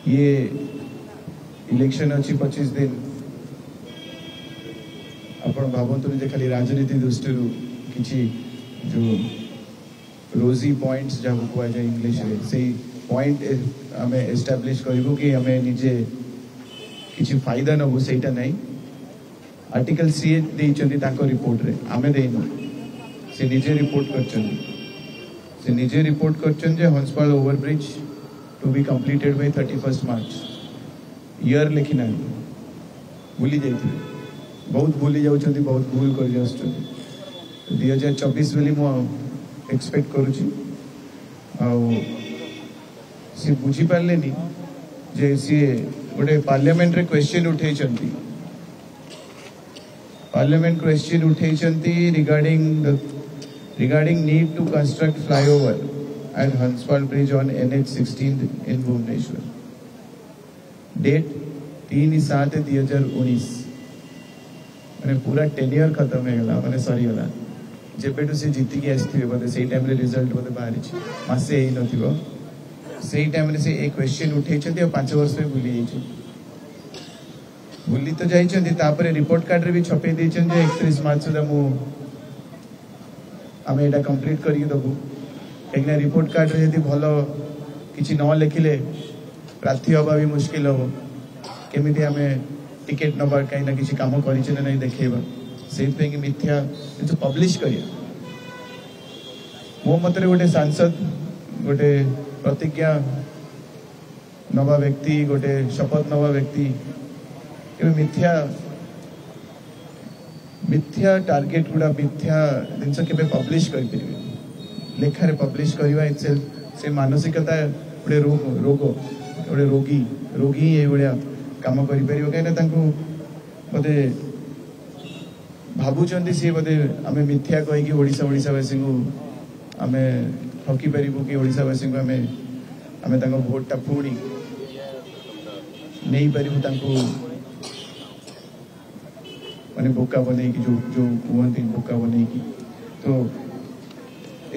ये इलेक्शन अच्छी 25 दिन आपण भावतु जे खाली राजनीति दृष्टि किसी जो रोजी पॉइंट्स जहाँ कह जाए इंग्लिश रे से पॉइंट आम एस्टाब्लिश करूँ कि आम निजे किसी फायदा नबू से नहीं आर्टिकल सीए देते रिपोर्ट रे आमे देनु से निजे रिपोर्ट कर Hanspal overbridge to be completed by 31 March year लिखिना भूली जाइए बहुत भूली जाऊँ बहुत भूल कर 2024 बोली मु एक्सपेक्ट करुँची सी बुझी पारे जे सी गोटे पार्लियामेंट रे क्वेश्चन उठे पार्लियामेंट क्वेश्चन उठे regarding need to construct flyover at Hanspal bridge on NH16 in Bhubaneswar date 3/7/2019 मैंने पूरा टेन्योर खत्म हो गला मैंने सरीगला जेबेटू से जीतिकी आसते बोधे से टाइम रिजल्ट बोधे बाहरी मसे से टाइम से एक क्वेश्चन उठे 5 वर्ष में भूली तो जापर रिपोर्ट कार्ड रे भी छपे 31 मार्च सुधा आम यहाँ कंप्लीट करदेबू कहीं रिपोर्ट कार्ड रे यदि भल कि न लिखिले प्रार्थी हवा भी मुश्किल हम केमी आम टिकेट नवा कहीं किसी कम कर नहीं देखा से मिथ्या जो पब्लिश कर मो मत गोटे सांसद गोटे प्रतिज्ञा नवा व्यक्ति गोटे शपथ नवा व्यक्ति मिथ्या मिथ्या टार्गेट गुड़ा मिथ्या जिनस के पब्लिश करें लेखार पब्लिश करवा इटसेल्फ से मानसिकता गोटे रोग गोटे रोगी ये भाया कम कर कहीं बोधे भावुं सी बोधे आम मिथ्या कहीकि ओडावासी को आम ठकी पारू कि ओडावासी को आम भोटा पुणी नहीं पारू माने बोका बन जो जो कहते बोका बन तो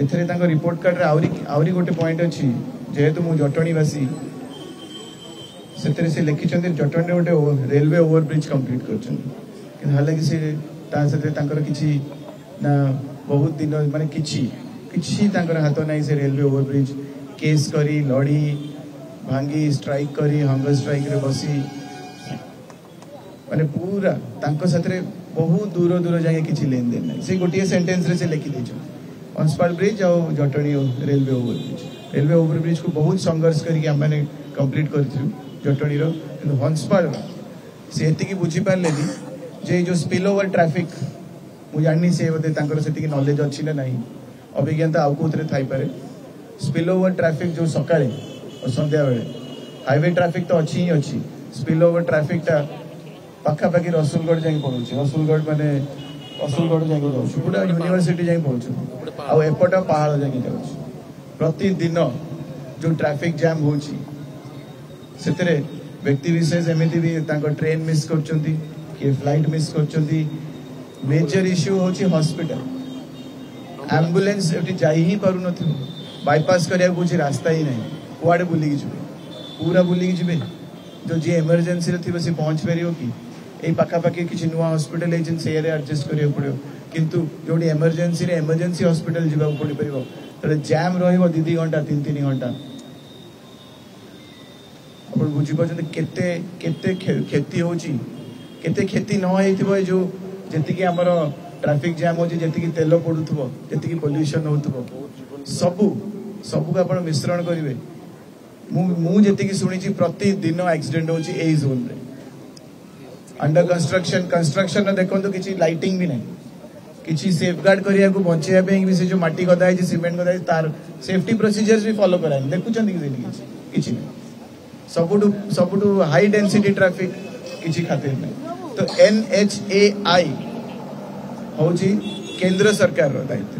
एथरे रिपोर्ट कार्ड आहरी गोटे पॉइंट अच्छी जेहेतु मु जटणीवासी से लिखी जटणी गोटे रेलवे ओवरब्रिज कंप्लीट कर हालांकि से किसी ना बहुत दिन माने किसी हाथ ना से रेलवे ओवरब्रिज केस करी लड़ी भांगी स्ट्राइक करी हंगर स्ट्राइक रे बसी माने पूरा साथ बहुत दूर दूर जाए किसी लेन देन ना से गोटे सेंटेंस रे से लिखी हंसपाल ब्रिज और जटणी रेलवे ओवरब्रिज को बहुत संघर्ष करके आम मैंने कंप्लीट करूँ जटणीर हंसपाल से ये बुझीपारे जे जो स्पिल ओवर ट्रैफिक मुझे जानी से बोधे से नॉलेज अच्छी ना नहीं अभिज्ञता आउ कौन थी स्पिल ओवर ट्रैफिक जो सकाळे और संध्या बेले हाईवे ट्रैफिक तो अच्छी ही अच्छी स्पिल ओवर ट्रैफिक टा पाखापाखि रसुलगढ़ जाए पड़े रसुलगढ़ माने रसुलगढ़ जाए पूरा यूनिवर्सिटी जाए पड़े आउट पहाड़ जाए जाऊँ प्रतिदिन जो ट्रैफिक जाम हो व्यक्ति विशेष एमती भी ट्रेन मिस कर फ्लाइट मिस कर मेजर इश्यू हूँ हॉस्पिटल एम्बुलेंस जा ही पार न बाईपास करने कुछ रास्ता ही नहीं कुआड़े बुलिकी जी पूरा बुलिकी जी जो जी एमरजेंसी थी सी पहुँच पार कि यही पाखापाखि किसी नुआ हॉस्पिटल से एडजस्ट करा पड़ो किंतु जो एमरजेंसी हॉस्पिटल जावाक पड़ पार तो जाम रही 2 घंटा 3 घंटा आप बुझीपार केते क्षति होते क्षति न जो जी आमर ट्रैफिक जाम हो जी तेल पड़ू जी पोल्यूशन हो सबू सबू आप मिश्रण करेंगे मुझे शुणी प्रतिदिन एक्सीडेंट हो जोन रे अंडर कंस्ट्रक्शन देखो किसी लाइटिंग भी नहीं किसी सेफगार्ड करने को बचाई भी से जो माटी गदा है सीमेंट गदा है तार सेफ्टी प्रोसीजर्स भी फॉलो कराए देखुं किसी सबुठू हाई डेंसिटी ट्रैफिक किसी खातिर नहीं तो NHAI हूँ केंद्र सरकार दायित्व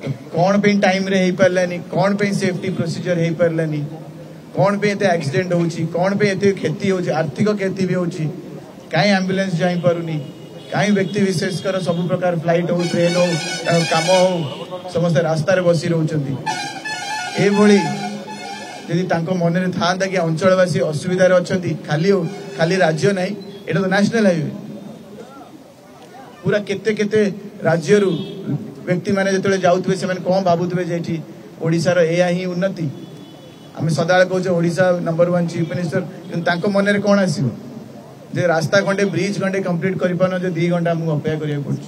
तो कौन पे टाइम रे हो पारानी कौन पे सेफ्टी प्रोसीजर हो पारानी कौन पे एते एक्सीडेंट होची कौन पे एते क्षति होची आर्थिक क्षति भी होची कहीं एम्बुलेंस जाई पारुनी कहीं व्यक्ति विशेषकर सब प्रकार फ्लाइट हो ट्रेन हो काम हो समस्त रास्तार बसी रोचंती जदि तांको मन रे था कि अंचलवासी असुविधा अच्छी खाली खाली राज्य ना एटा तो नेशनल हाईवे पूरा केते केते राज्य व्यक्ति माने जतले जाउथबे से माने कोन भाबुथबे जेठी ओडिसा रो एया ही उन्नति आमे सदाळ कहू ओडिसा नंबर 1 चीफ मिनिस्टर किंतु तांको मन रे कोन आसीबो जे रास्ता खंडे ब्रिज खंडे कंप्लीट करि पानो जे 2 घंटा मु अपेक्षा करिया पड़छ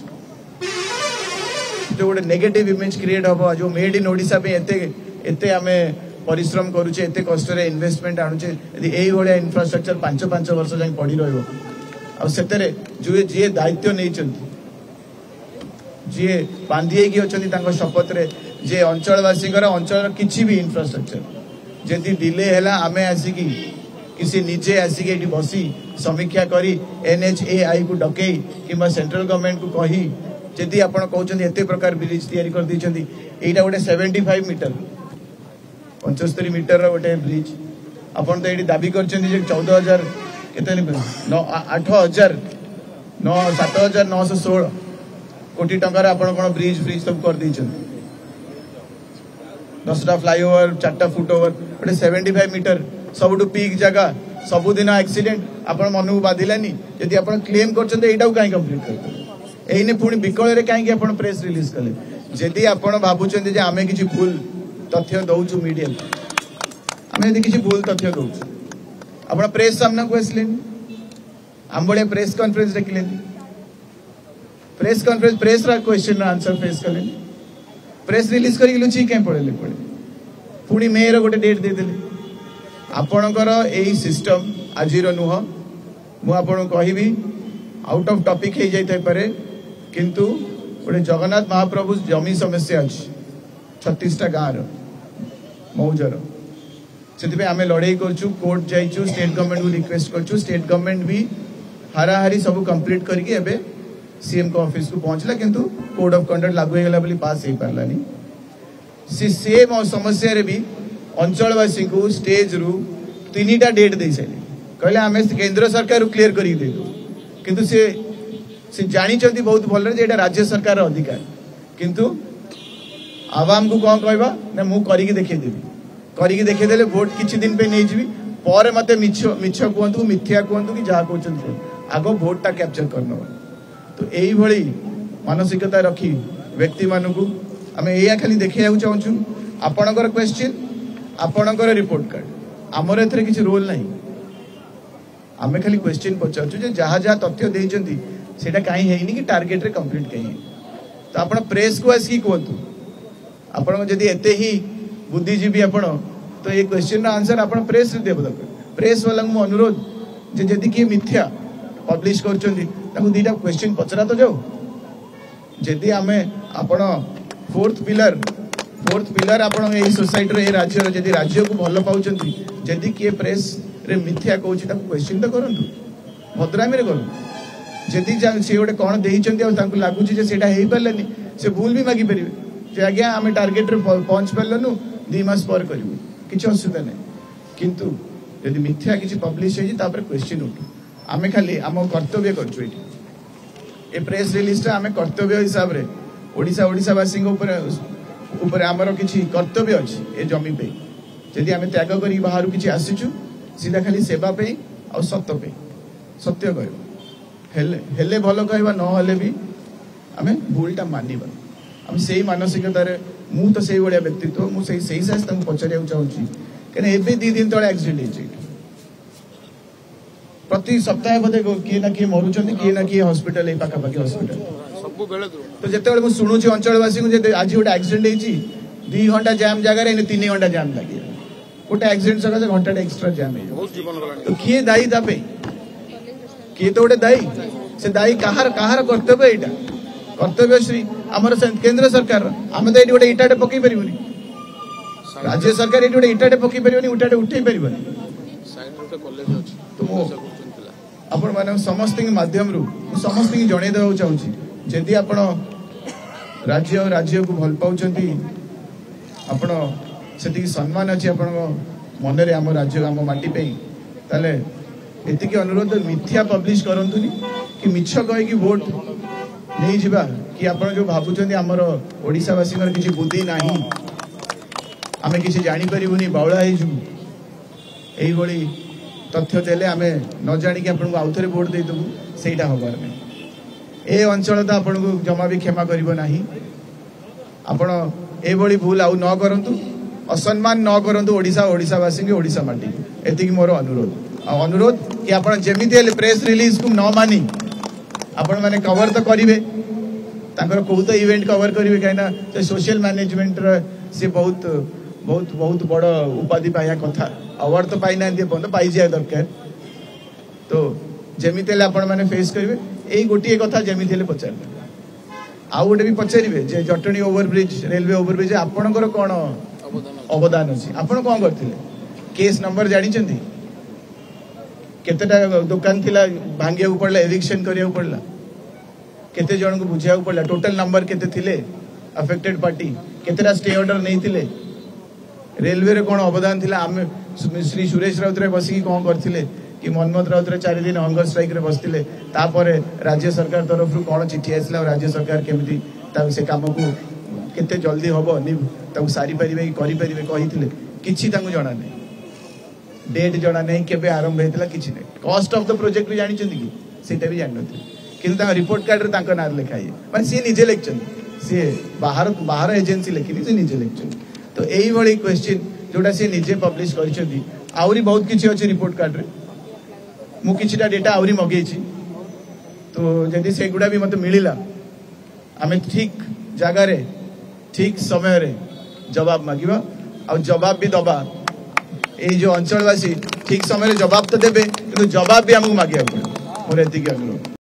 जो गोटे नेगेटिव इमेज क्रिएट हबो जो मेड इन ओडिसा पे एते आमे परिश्रम करूचे एते कष्ट रे इन्वेस्टमेंट आनुचे यदि एई भलिया इंफ्रास्ट्रक्चर 5 वर्ष जाय पड़ी रहइबो आ सेतरे जे दायित्व नै चंती जी बांधी की अच्छा शपथ रे जे अंचलवासी अंचल किसी भी इंफ्रास्ट्रक्चर जदि डिले है आमे आसिकी किसी निजे आसिकी एटी बसी समीक्षा करी NHAI को डकई कि सेंट्रल गवर्नमेंट को कही जदि आपण कहउछन एते प्रकार ब्रिज तैयारी कर दैछंती एटा गोटे 75 मीटर 75 मीटर रो गोटे ब्रिज आपण तो एटी दाबी करछंती जे 14000 केते 8000 7916 कोटी टंकार आपण ब्रिज फ्रिज सब कर दी 10टा फ्लाईओवर 4टा फुटओवर गोटे 75 मीटर सबुठू पीक जगह सबुदिन एक्सीडेंट आपण मन को बाधिलानी यदि आपण क्लेम करछन्ते एटाउ काई कंप्लीट कर एइने पुणी विकल रे काई आपण प्रेस रिलीज कले जदि आपण भाबुछन्ते जे आमे किछि भूल तथ्य दउछु मीडिया आमे यदि किछि भूल तथ्य दउछु आपण प्रेस सामना को आसलेनी हम बड़े प्रेस कॉन्फ्रेंस रखलेनी प्रेस कॉन्फ्रेंस प्रेस रा क्वेश्चन आंसर फेस कले प्रेस रिलीज करी लुची के पड़े पुणी मे रो गोटे डेट दे देले आपणकर एई सिस्टम आजिरो नुह मु आपन कहबी आउट ऑफ टॉपिक हे जाय पारे किंतु गोटे जगन्नाथ महाप्रभु जमी समस्या अछि 36टा गाँव मौजर से आम लड़ाई करछु कोर्ट जाइछु स्टेट गवर्नमेंट को रिक्वेस्ट करछु स्टेट गवर्नमेंट भी हाराहारी सब कंप्लीट करके एबे सीएम को ऑफिस को पहुंचला किंतु कोड ऑफ कंडक्ट लागू होगला बोली पास हो पारलानी से सेम समस्या रे भी अंचलवासी को स्टेज रु 3टा डेट दे सारे कहले आमे केंद्र सरकार रु क्लियर करी दे किंतु से जानी चंती बहुत भल रे एटा राज्य सरकार अधिकार किंतु आवाम को कौन कहबा ना मु करी के देखै देबी करी के देखै देले वोट किछि दिन पे नै जिवि पर मते मिछ कहंतु मिथ्या कहंतु कि जा कहउछन आगो वोटटा कैप्चर करनो तो यही भली मानसिकता रखी व्यक्ति मानू आम या खाली देखा चाहूँ आपणकर क्वेश्चन आपणकर रिपोर्ट कार्ड आमर ए किसी रोल ना आम खाली क्वेश्चन पचारू जहाँ जहाँ तथ्य देती से कहीं है कि टार्गेट रे कंप्लीट कहीं तो आप प्रेस को आसिक कहतु आपड़ी एते ही बुद्धिजीवी आपण तो ये क्वेश्चन आंसर आप प्रेस रे देव दरकार प्रेस वाला अनुरोध जदि किए मिथ्या पब्लिश कर 2टा क्वेश्चन पचरा तो जाओ जदि आमे आपण फोर्थ पिलर आपण ए सोसाइटी रे राज्य रे जदि राज्य को भल पाउचंती जदि किए प्रेस रे मिथ्या कहउची ताको क्वेश्चन तो करंतु भद्रामी रे करू जदि से गोटे कौन देइचंती आ ताको लागुची जे सेटा हेई परलेनी से भूल भी मागी परिबे जे आज्ञा आमे टार्गेट रे पहुंच परलनु 2 मास पर करिवु किछ असुविधा नै किंतु जदि मिथ्या किछ पब्लिश हेजी तापर क्वेश्चन उठु आमे खाली आम कर्तव्य करछु एठी ए प्रेस रिलीज आम कर्तव्य हिसाब रे ओडिशावासी ऊपर आमर किसी कर्तव्य अच्छी ए जमी पे जदि आम त्याग कर बाहर किसी आसीचु सीधा खाली सेवा पे आ सत्य कह भल कह ना भी आम भूलटा मानवा आम से मानसिकता मु तो से भाया व्यक्तित्व मुझे पचार चाहूँगी कहीं 2 दिन तले एक्सीडेंट हो प्रति सप्ताह बोधे किए ना किए मरुचंती किए ना किए हॉस्पिटल पाखापाखि हॉस्पिटल तो जिते मुझे शुणुची अंचलवासी को आज गोटे एक्सीडेंट होती 2 घंटा जाम जगह 3 घंटा जाम लगे गोटे एक्सीडेंट सकाशे घंटा एक्सट्रा जाम तो किए दायी दापे किए तो गोटे दायी से दायी कहार कर्तव्य यहाँ कर्तव्य श्री आमर केंद्र सरकार आम तो ये गोटे इटाटे पकई पार राज्य सरकार ये गोटे इटाटे पकई पार इटाटे उठे पार तो आपण माने समस्त माध्यम रु समस्त जणे देवा चाहूँगी जदि आपण राज्य को भल पाउचंती आपण से सम्मान अच्छी आपण मन रे आम राज्य आम माटी पे ताले एतिकी अनुरोध मिथ्या पब्लिश करंतुनी कि मिछ कहि कि वोट नहीं जिबा कि आपण जो भाबुचंती हमर ओडिसावासी किछि बुद्धि नाही आमे किसी जानी परिबुनी बावळा हे जु एई भली तथ्य देले आमे न जानी कि आपन को आउथरे वोट दे दबु सेटा होबार नै ए अंचल तो आपन को जमा भी क्षमा करिवो नाही आपण ए भली भूल आउ न करंतु असम्मान न करंतु ओडिशावासी के ओडिशा माटी एतिक मोर अनुरोध कि आपण जेमिति हेले प्रेस रिलीज को न मानी आपण माने कवर तो करिवे तांकर को तो इवेंट कवर करिवे काइना से सोशल मैनेजमेंट रे से बहुत बहुत बहुत बड़ उपाधि पाया कथा अवार्ड तो पाई ना बंद पाई जाय दरकार तो जेमिति हेले आपण माने फेस करिवे एई गोटिए कथा जेमिति हेले पचारबे आउ गोटे भी पचारे जे जटणी ओवरब्रिज रेलवे ओवरब्रिज आपणकर कौन अवदान अच्छी आपण कौन करते केस नंबर जानी केतेटा दुकान थिला भांगिया पड़ला एविक्शन करिया पड़ला केते जन को बुझिया पड़ला टोटल नंबर केते थिले अफेक्टेड पार्टी केतेटा स्टे ऑर्डर नहीं थिले रेलवे रे कौन अवदान थिला आम श्री सुरेश राउतराय बसिकी कौन करथिले कि मनमोहन राउतराय 4 दिन हंगर स्ट्राइक रे बसथिले तापर राज्य सरकार तरफ रु कौन चिठी आसला राज्य सरकार केमती से काम को केते जल्दी हबो ताऊ सारी परिबे करि परिबे कहिथिले किछि तांगु जणा नै डेट जणा नै केबे आरंभ हेतला किछि नै कॉस्ट ऑफ द प्रोजेक्ट भी जानि चंदी कि सेटा भी जानि नथि किंतु ता रिपोर्ट कार्ड रे तांका नार लिखाई माने से निजे लेखचन से बाहर एजेंसी लेखिनी से निजे लेखचन तो एई भली क्वेश्चन जोटा से निजे पब्लिश करिसथि आउरी बहुत किछि अछि रिपोर्ट कार्ड रे मु किछिटा डेटा आउरी मगेछि तो जदि से गुडा भी मते मिलिला आमे ठीक जगह रे ठीक समय रे जवाब मागिबा और जवाब भी दबा ए जो अंचलवासी ठीक समय रे जवाब तो देबे किंतु जवाब भी हमको मागिया मोर एतिक अनुरोध।